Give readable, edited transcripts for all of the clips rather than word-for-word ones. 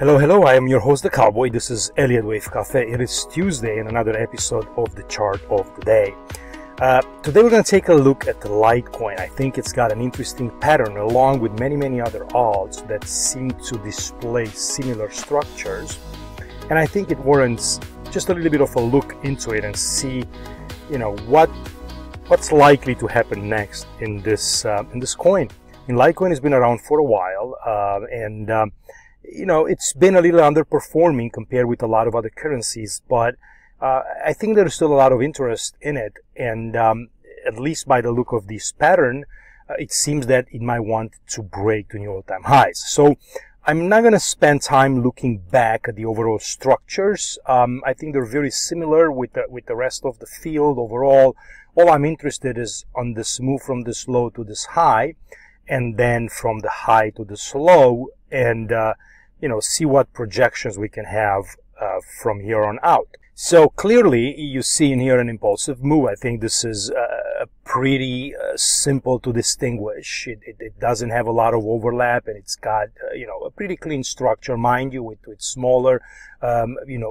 Hello, hello, I am your host, The Cowboy. This is Elliott Wave Cafe. It is Tuesday and another episode of the chart of the day. Today we're going to take a look at the Litecoin. I think it's got an interesting pattern along with many other alts that seem to display similar structures. And I think it warrants just a little bit of a look into it and see, what's likely to happen next in this coin. Litecoin has been around for a while, it's been a little underperforming compared with a lot of other currencies, but I think there's still a lot of interest in it, and at least by the look of this pattern, it seems that it might want to break to new all-time highs. So I'm not going to spend time looking back at the overall structures. I think they're very similar with the rest of the field overall. All I'm interested is on this move from this low to this high, and then from the high to this low, and see what projections we can have from here on out. So clearly you see in here an impulsive move. I think this is pretty simple to distinguish. It doesn't have a lot of overlap, and it's got a pretty clean structure, mind you, with smaller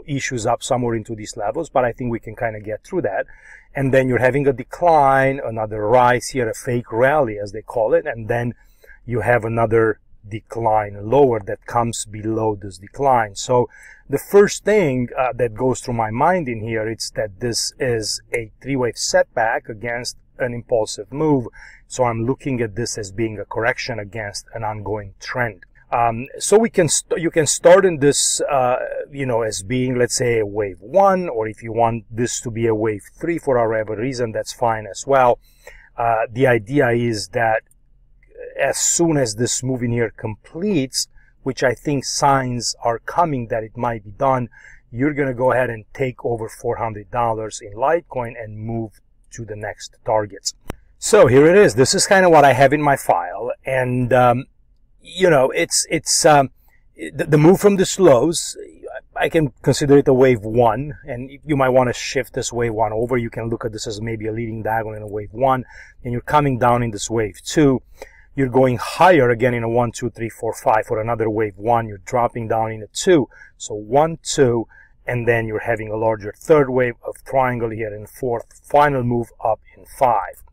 issues up somewhere into these levels, but I think we can kind of get through that. And then you're having a decline, another rise here, a fake rally as they call it, and then you have another decline lower that comes below this decline. So the first thing that goes through my mind in here is that this is a three-wave setback against an impulsive move. So I'm looking at this as being a correction against an ongoing trend. So you can start in this as being, let's say, a wave 1, or if you want this to be a wave 3 for whatever reason, that's fine as well. The idea is that as soon as this move in here completes, which I think signs are coming that it might be done, you're going to go ahead and take over $400 in Litecoin and move to the next targets. So here it is. This is kind of what I have in my file, and it's the move from this lows. I can consider it a wave 1, and you might want to shift this wave 1 over. You can look at this as maybe a leading diagonal in a wave 1, and you're coming down in this wave 2. You're going higher again in a 1, 2, 3, 4, 5 for another wave 1. You're dropping down in a 2. So 1, 2, and then you're having a larger third wave of triangle here in fourth, final move up in 5.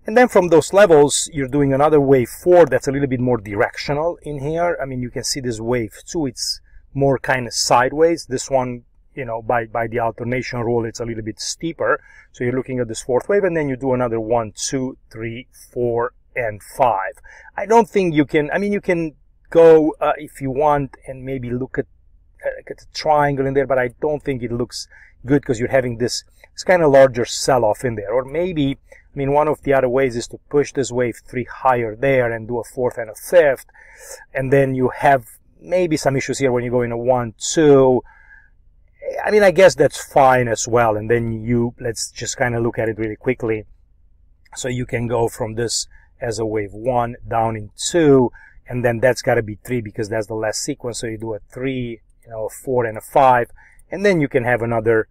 And then from those levels, you're doing another wave 4 that's a little bit more directional in here. I mean, you can see this wave 2, it's more kind of sideways. This one, by the alternation rule, it's a little bit steeper. So you're looking at this fourth wave, and then you do another 1, 2, 3, 4, and 5. I don't think you can, you can go if you want and maybe look at the triangle in there, but I don't think it looks good because you're having this kind of larger sell-off in there. Or maybe, one of the other ways is to push this wave 3 higher there and do a fourth and a fifth, and then you have maybe some issues here when you go in a 1, 2. I guess that's fine as well. And then let's just kind of look at it really quickly. So you can go from this as a wave 1 down in 2, and then that's got to be 3 because that's the last sequence. So you do a 3, a 4 and a 5, and then you can have another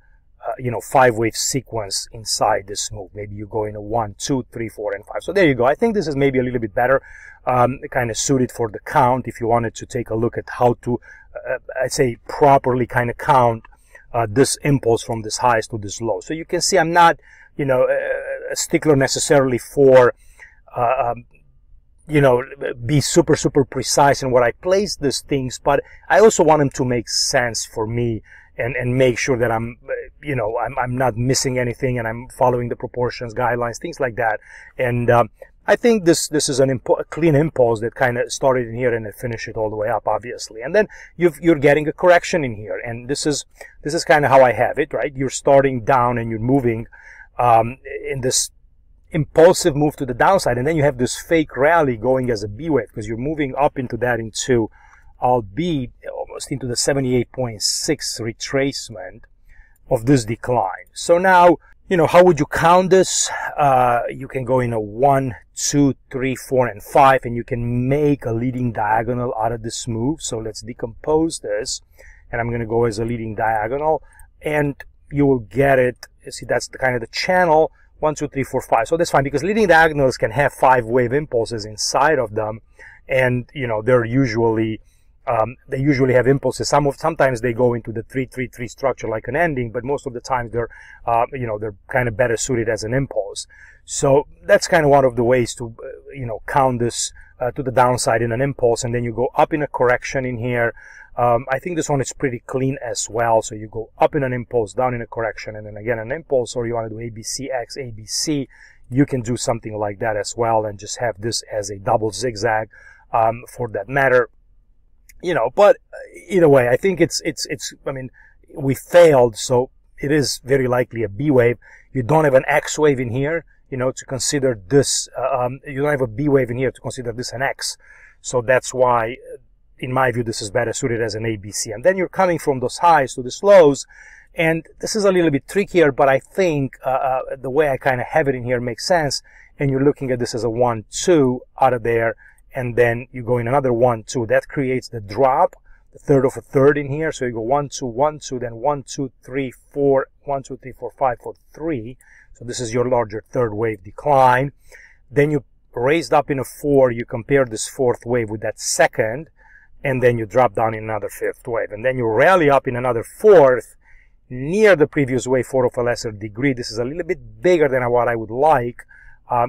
5-wave sequence inside this move. Maybe you go in a 1, 2, 3, 4 and 5. So there you go. I think this is maybe a little bit better, kind of suited for the count if you wanted to take a look at how to I'd say properly kind of count this impulse from this highs to this low. So you can see I'm not a stickler necessarily for be super precise in what I place these things, but I also want them to make sense for me and make sure that I'm not missing anything and I'm following the proportions, guidelines, things like that. And I think this is a clean impulse that kind of started in here and it finished it all the way up, obviously. And then you're getting a correction in here, and this is kind of how I have it, right? You're starting down and you're moving in this impulsive move to the downside, and then you have this fake rally going as a B wave because you're moving up into that into albeit almost into the 78.6 retracement of this decline. So now, how would you count this? You can go in a 1, 2, 3, 4, and 5, and you can make a leading diagonal out of this move. So let's decompose this, and I'm going to go as a leading diagonal, and you will get it. You see, that's the kind of the channel. 1, 2, 3, 4, 5. So that's fine because leading diagonals can have 5-wave impulses inside of them, and they're usually They usually have impulses. Sometimes they go into the 3-3-3 structure like an ending, but most of the time they're, they're kind of better suited as an impulse. So that's kind of one of the ways to, count this to the downside in an impulse, and then you go up in a correction in here. I think this one is pretty clean as well. So you go up in an impulse, down in a correction, and then again an impulse, or you want to do ABCX, ABC. You can do something like that as well, and just have this as a double zigzag for that matter. But either way, I think I mean, we failed, so it is very likely a B wave. You don't have an X wave in here, to consider this, you don't have a B wave in here to consider this an X. So that's why, in my view, this is better suited as an ABC. And then you're coming from those highs to these lows, and this is a little bit trickier, but I think the way I kind of have it in here makes sense. And you're looking at this as a 1-2 out of there, and then you go in another 1-2. That creates the drop, the third of a third in here. So you go 1-2, 1-2, then 1-2, 3, 4, 1, 2, 3, 4, 5, 4, 3. So this is your larger third wave decline. Then you raised up in a 4. You compare this fourth wave with that second, and then you drop down in another fifth wave. And then you rally up in another fourth, near the previous wave, 4 of a lesser degree. This is a little bit bigger than what I would like.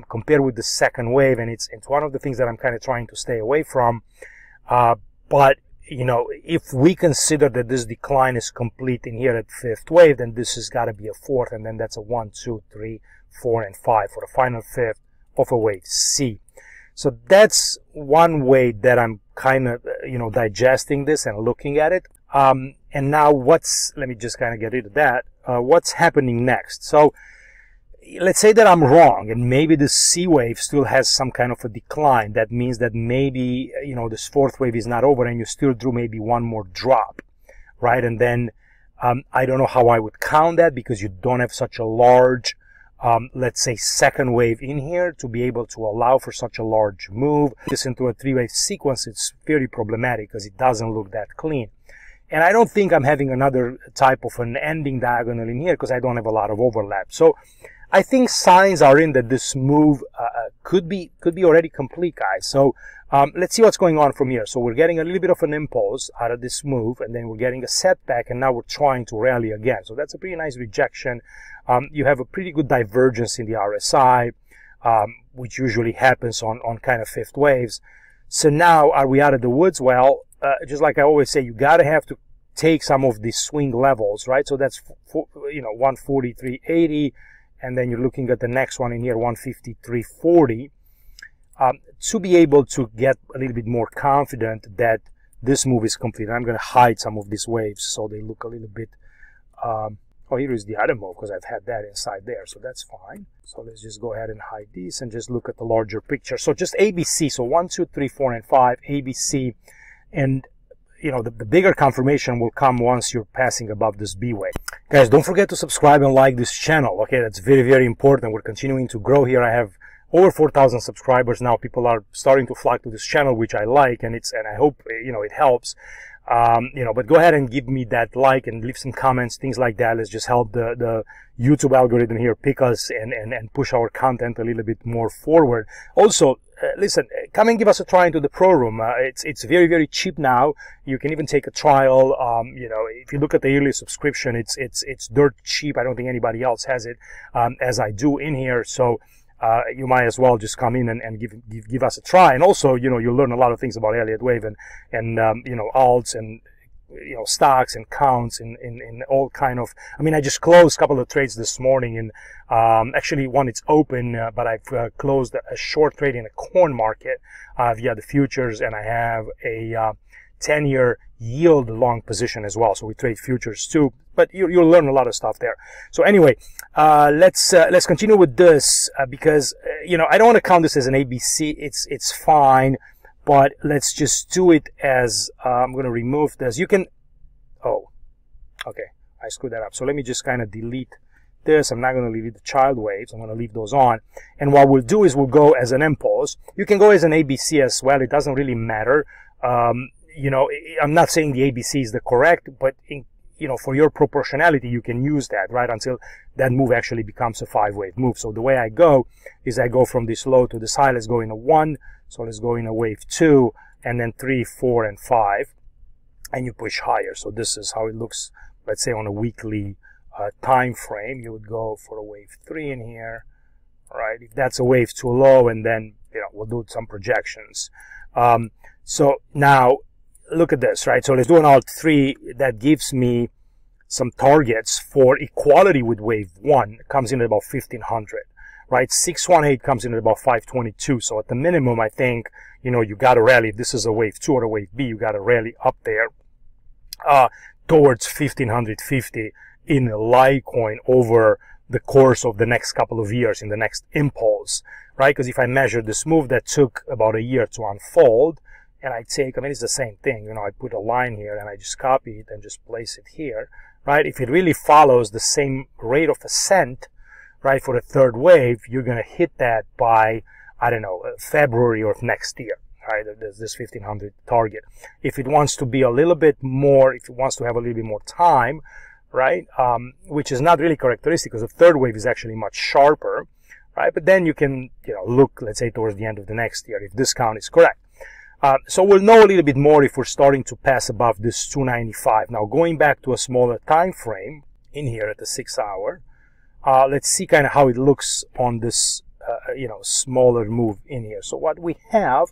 Compared with the second wave, and it's one of the things that I'm kind of trying to stay away from. But if we consider that this decline is complete in here at fifth wave, then this has got to be a fourth, and then that's a 1, 2, 3, 4, and 5 for the final fifth of a wave C. So that's one way that I'm kind of digesting this and looking at it. And now let me just kind of get rid of that. What's happening next? So let's say that I'm wrong, and maybe this C wave still has some kind of a decline. That means that maybe, this fourth wave is not over, and you still drew maybe one more drop, right? And then, I don't know how I would count that, because you don't have such a large, let's say, second wave in here to be able to allow for such a large move. This into a three-wave sequence, it's very problematic because it doesn't look that clean. And I don't think I'm having another type of an ending diagonal in here because I don't have a lot of overlap. So I think signs are in that this move could be already complete, guys. So let's see what's going on from here. So we're getting a little bit of an impulse out of this move, and then we're getting a setback, and now we're trying to rally again. So that's a pretty nice rejection. You have a pretty good divergence in the RSI, which usually happens on kind of fifth waves. So now, are we out of the woods? Well, just like I always say, you gotta have to take some of these swing levels, right? So that's 143.80. And then you're looking at the next one in here, 153.40, to be able to get a little bit more confident that this move is complete. I'm going to hide some of these waves so they look a little bit, oh, here is the other move because I've had that inside there, so that's fine. So let's just go ahead and hide these and just look at the larger picture. So just ABC, so 1, 2, 3, 4, and 5, ABC, and the bigger confirmation will come once you're passing above this B wave. Guys, don't forget to subscribe and like this channel. Okay, that's very, very important. We're continuing to grow here. I have over 4,000 subscribers now. People are starting to flock to this channel, which I like, and I hope, it helps. But go ahead and give me that like and leave some comments, things like that. Let's just help the YouTube algorithm here pick us and push our content a little bit more forward. Also, listen, come and give us a try into the Pro Room. It's very, very cheap now. You can even take a trial. If you look at the yearly subscription, it's dirt cheap. I don't think anybody else has it, as I do in here. So, you might as well just come in and give us a try. And also, you'll learn a lot of things about Elliott wave and alts and, stocks and counts in all kind of, I just closed a couple of trades this morning, and actually one it's open, but I've closed a short trade in a corn market via the futures, and I have a 10-year yield long position as well. So we trade futures too, but you'll learn a lot of stuff there. So anyway, let's continue with this because I don't want to count this as an ABC. It's fine. But let's just do it as, I'm going to remove this. You can, oh, okay, I screwed that up. So let me just kind of delete this. I'm not going to delete the child waves. I'm going to leave those on. And what we'll do is we'll go as an impulse. You can go as an ABC as well. It doesn't really matter. I'm not saying the ABC is the correct, but for your proportionality, you can use that, right, until that move actually becomes a 5-wave move. So the way I go is I go from this low to this high. Let's go in a 1. So let's go in a wave 2, and then 3, 4, and 5. and you push higher. So this is how it looks, let's say on a weekly time frame. You would go for a wave 3 in here, right? If that's a wave too low, and then, you know, we'll do some projections. So now look at this, right? So let's do an alt 3. That gives me some targets for equality with wave 1. It comes in at about 1500, right? 618 comes in at about 522. So at the minimum, I think, you know, you got to rally. If this is a wave 2 or a wave B, you got to rally up there towards 1550 in Litecoin over the course of the next couple of years, in the next impulse, right? Because if I measure this move that took about a year to unfold, and I take, I mean, it's the same thing, you know, I put a line here and I just copy it and just place it here, right? If it really follows the same rate of ascent, right, for the third wave, you're going to hit that by, I don't know, February of next year, right? There's this 1500 target. If it wants to be a little bit more, if it wants to have a little bit more time, right, which is not really characteristic because the third wave is actually much sharper, right? But then you can, you know, look, let's say towards the end of the next year, if this count is correct. So we'll know a little bit more if we're starting to pass above this 295. Now, going back to a smaller time frame in here at the 6 hour, let's see kind of how it looks on this, you know, smaller move in here. So what we have,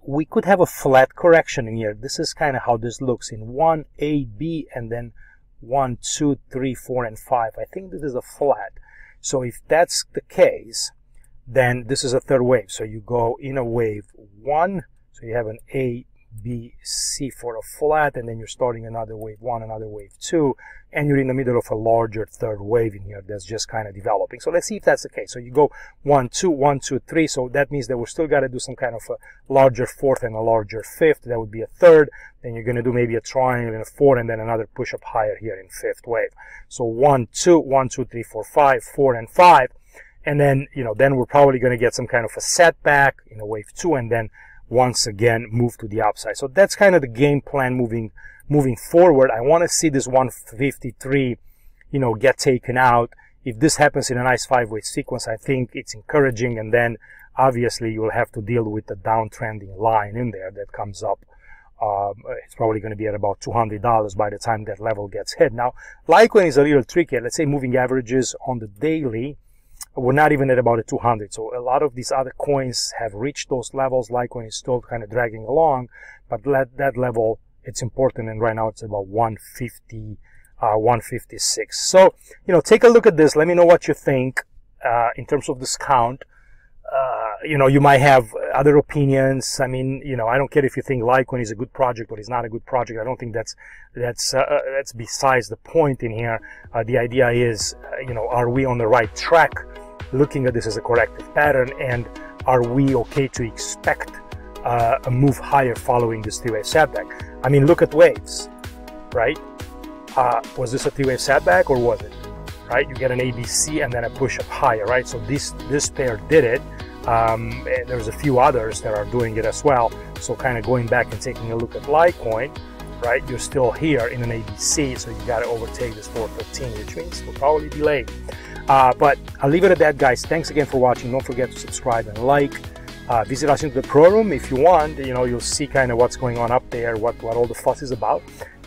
we could have a flat correction in here. This is kind of how this looks in 1, A, B, and then 1, 2, 3, 4, and 5. I think this is a flat. So if that's the case, then this is a third wave. So you go in a wave 1, so you have an A, B, C for a flat, and then you're starting another wave 1, another wave 2, and you're in the middle of a larger third wave in here that's just kind of developing. So let's see if that's the case. So you go 1, 2, 1, 2, 3. So that means that we're still got to do some kind of a larger fourth and a larger fifth. That would be a third. Then you're going to do maybe a triangle and a fourth, and then another push up higher here in fifth wave. So 1, 2, 1, 2, 3, 4, 5, 4, and 5. And then, you know, then we're probably going to get some kind of a setback in a wave 2, and then once again move to the upside. So that's kind of the game plan moving forward. I want to see this 153, you know, get taken out. If this happens in a nice 5-way sequence, I think it's encouraging, and then obviously you'll have to deal with the downtrending line in there that comes up. It's probably going to be at about $200 by the time that level gets hit. Now, Litecoin is a little tricky. Let's say moving averages on the daily, we're not even at about a 200. So a lot of these other coins have reached those levels. Litecoin is still kind of dragging along, but that level, it's important, and right now it's about 150, 156. So, you know, take a look at this. Let me know what you think in terms of this count. You know, you might have other opinions. I mean, you know, I don't care if you think Litecoin is a good project or is not a good project. I don't think that's besides the point in here. The idea is, you know, are we on the right track, looking at this as a corrective pattern, and are we okay to expect a move higher following this 3-wave setback? I mean, look at waves, right? Was this a 3-wave setback, or was it? Right? You get an ABC and then a push up higher, right? So this pair did it. And there's a few others that are doing it as well. So kind of going back and taking a look at Litecoin, right? You're still here in an ABC, so you got to overtake this 415, which means we'll probably be late. But I'll leave it at that, guys. Thanks again for watching. Don't forget to subscribe and like. Visit us into the Pro Room if you want. You know, you'll see kind of what's going on up there, what all the fuss is about.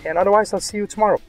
And otherwise, I'll see you tomorrow.